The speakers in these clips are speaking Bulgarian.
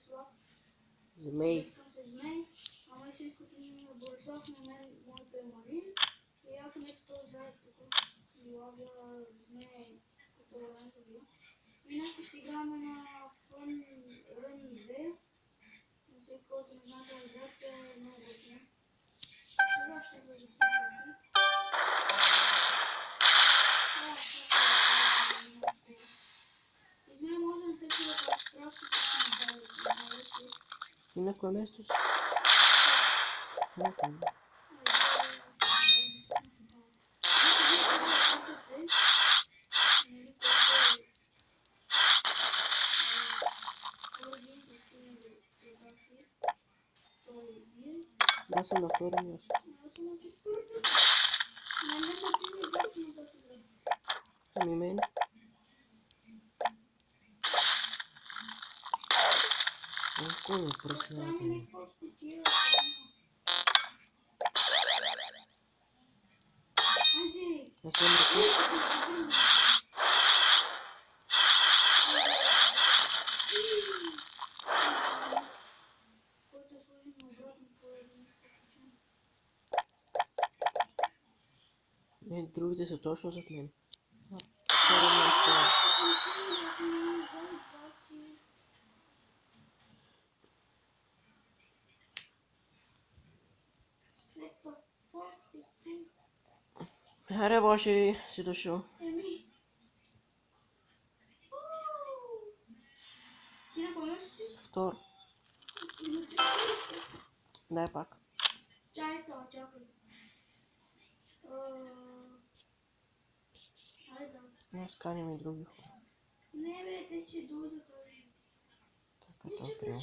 Борислав. Змей. Искам се Змей. Ама истинското име е Борислав, на мен моето е Марин. И аз съм ето този заед тук. И лавя Змей, като лавя бил. И днес ще играме на Fun Run 2. На всеки, който не знае тази игра, тя е много готина. Сега ще го изснимам. Измей може да се чува как страшно си. И на кое место си? Okay. Аз съм на второ място. Ами мен? Кой ме пръсна? Аз съм ръка. Не, другите са точно зад мен. Второ място. Аре, Боши ли си дошъл? Ти на кой си? Второ. Дай пак. Чай са, чакай. Айде. Аз каним и други хора. Не бе, те ще дойдат. Така, това е приел.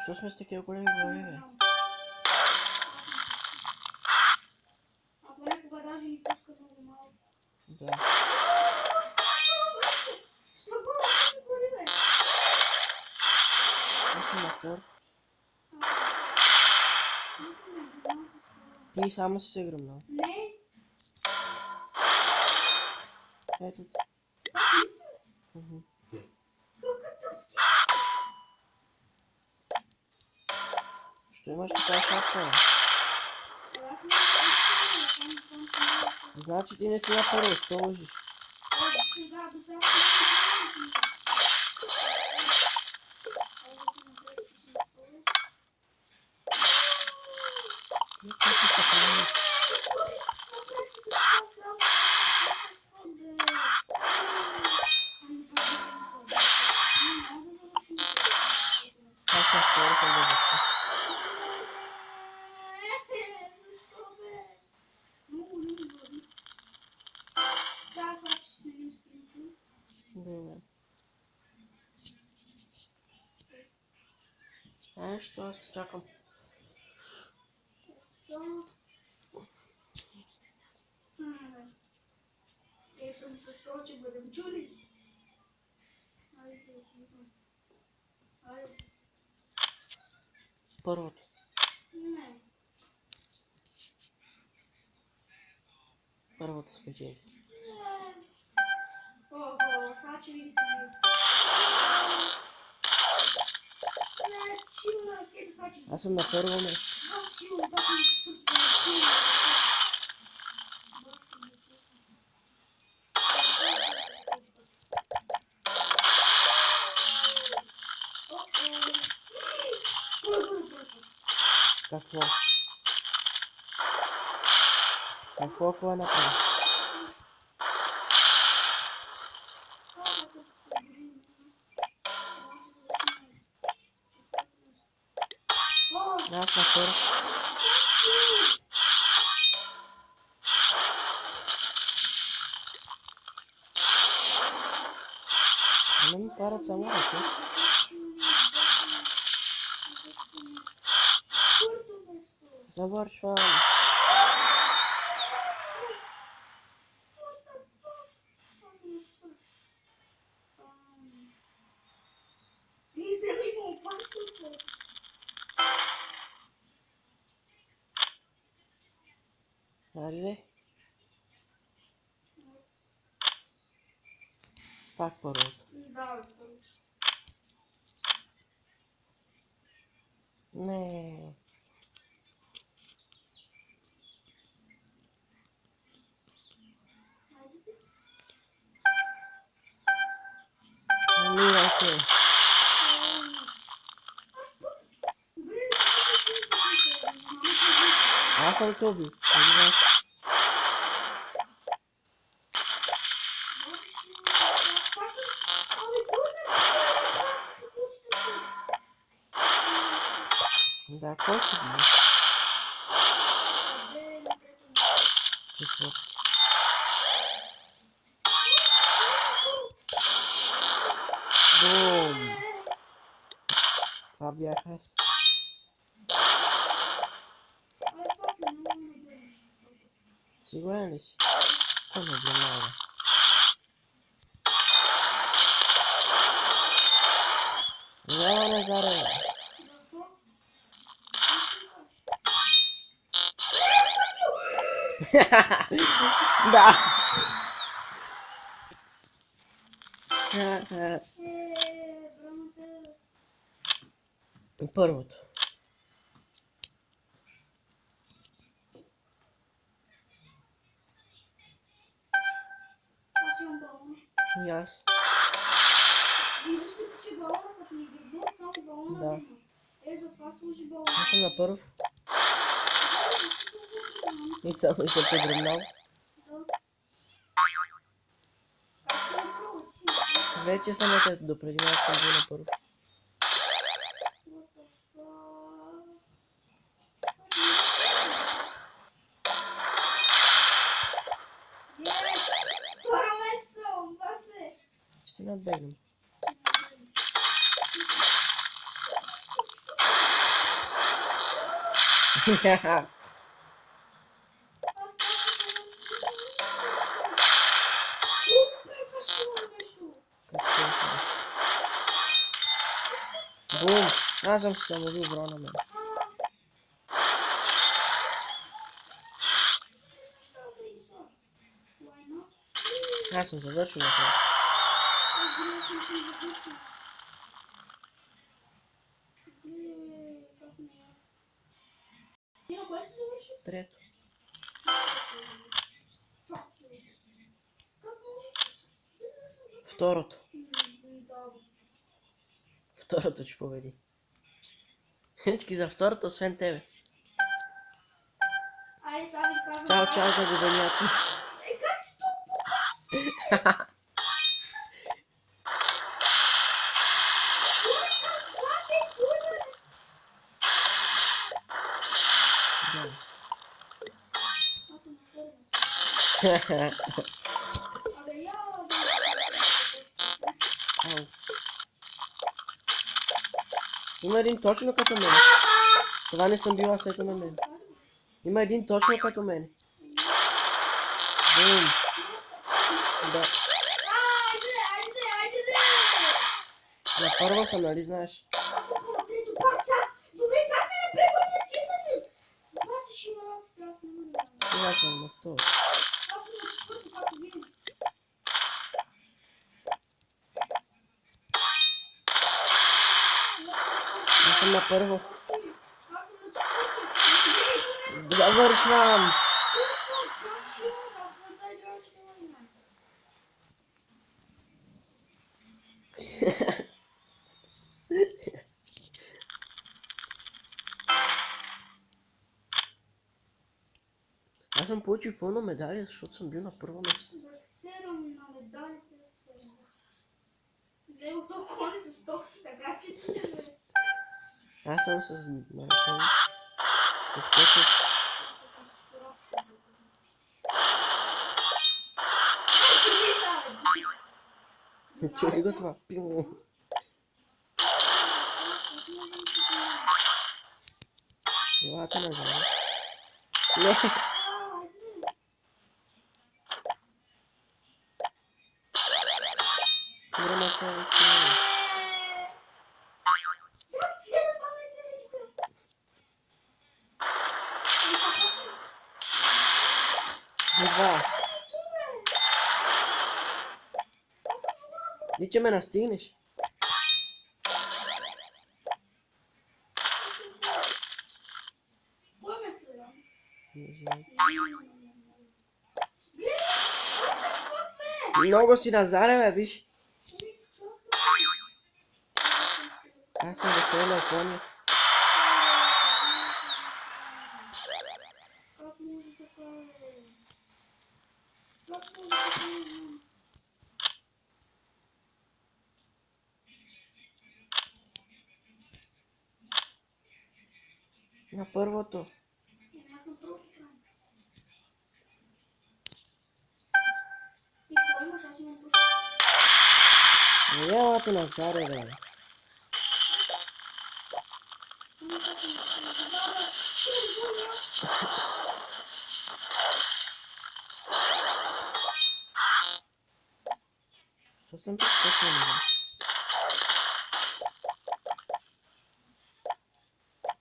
Защо сме с такива големи глави, бе? А понякога даже ни пускат много малко. Да. Що го бе? Аз съм на втор. Ти само си се гръмнал. Не. Ето ти. Що имаш така шапка, бе? Значи ти не си на първо, що лъжиш? Аз съм второ съм да върши. Добре. Що аз те чакам? Ето ми се що, че бъдем чули. Айде, отвизам. Айде. Първото. Не. Първото спечели. Охо, сега че видите ви. Не, чил на ракета, сега че... Аз съм на първо место. Аз чил, да съм... Какво? Какво кой направи? Аз на първо. Не ми карат само ръце. Завършвам. Хайде. Пак първото. Да, бе, първо. Не. Хайде ти. Ами, окей. Аз пък... Добре, да се мама Аз съм Тоби. Нали знаеш? Да, кой ще би? Какво? Бум! Това бях аз. Сигурен ли си? Кой ме внимава? Няма Назаре! Да! Първото. Аз имам балона. И аз. Виждаш ли, че балона като ми гърдат, само балона Да. имат. Затова служи балона. Аз съм на първ. И само и съм подробнал. Как си направил? Ти си направил? Вече съм на теб, допреди малко съм бил на първ. What the fuck? Yes! Второ место, баце! Ще надбегнем. Аз казах, това ще има нещо. Какво е? Бум! Аз съм се самоубил бро на мен. Аз съм завършил на това. Ти на кое си завършил? Трето. Второто. Второто ще победи. Всички за второто, освен тебе. Айде, сега ви казвам. Чао, чао за губеняци. Как си Да. Аз съм на Абе, я Ау. Има един точно като мен. Това не съм била сета на мен. Има един точно като мен. Бум. Да. Айде! На първа съм, нали знаеш? Аз съм на трето пак сега. Добре, как ме напрегвате? Ти са ти. Това си шималаци, трябва да се намерим. И аз съм на второ. Аз съм на четвърто, както винаги. Аз съм на първо. Аз съм на четвърто. Завършвам! Аз съм получил пълно медали, защото съм бил на първо место. Серам на медалите. Гледай го толкова не с топче, така че ти Аз съм с маратон. С кетчуп. Чули го това? Пиу. Елата назад. Не. Грамата е цяло. Едва. Ти че ме настигнеш. Кой ме стреля? Не знам. Гледай! Много си назаре, бе, виж. Аз съм разстрелял коня. Как може така, бе? Как може така, бе? На първото. Аз на първото край. И кой имаш? Аз имам пушка. Не ела ти назаре, бе. Ами как ми се забавя? Що съм прескочил, бе?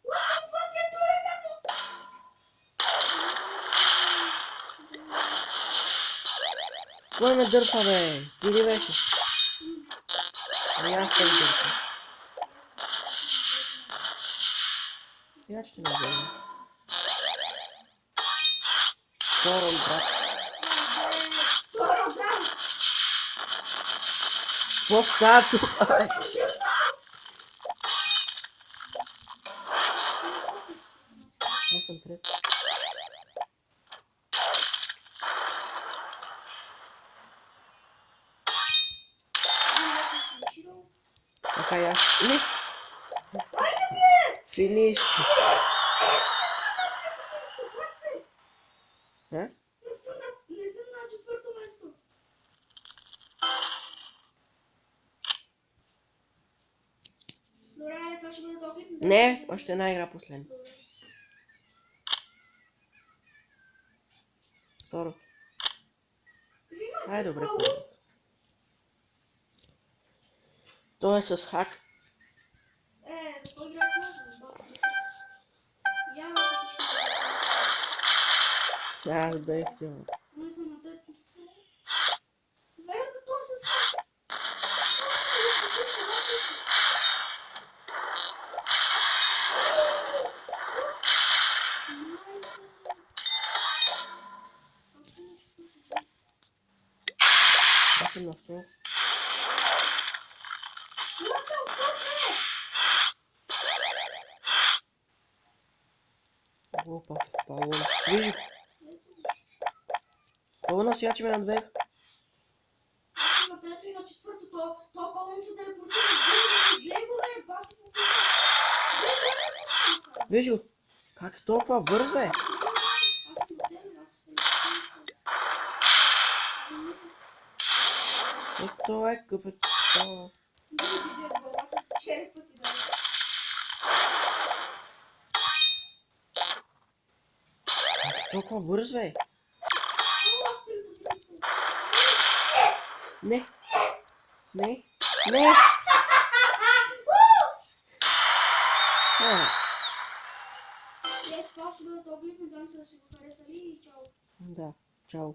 What the fuck е това, како? Кой ме дърпа, бе? Ти ли беше? Ами аз те дърпа. Сега ще ме вземе. Второ, брат. Второ, брат! Какво става тук, бе? Аз съм трет. Така и аз. Не! Айде, бе! Финиш! А? Не съм на четвърто место. Добре, това ще бъде топлик. Не, още една игра последна. Второ. Ай, добре, първо. Той е с хак. За кой играеш много? Я на всички. Аз бех тя. Не съм на трето. Верно, то с... Аз съм на второ. What the fuck, бе? Глупав, Павло. Виж, Павло сега, че ме надвех. Аз съм на трето и на четвърто. То пълно се телепортира. Гледай го, бе, баси по писа. Виж, как е толкова бърз, бе? Аз съм от тебе, аз съм Ето е къпец. да ми биде главата, 4 пъти да. Толкова бърз, бе? Аз 3 пъти. Не. Не. Не. Yes, това ще бъде топлик, надявам се да си го харесали и чао. Да, чао.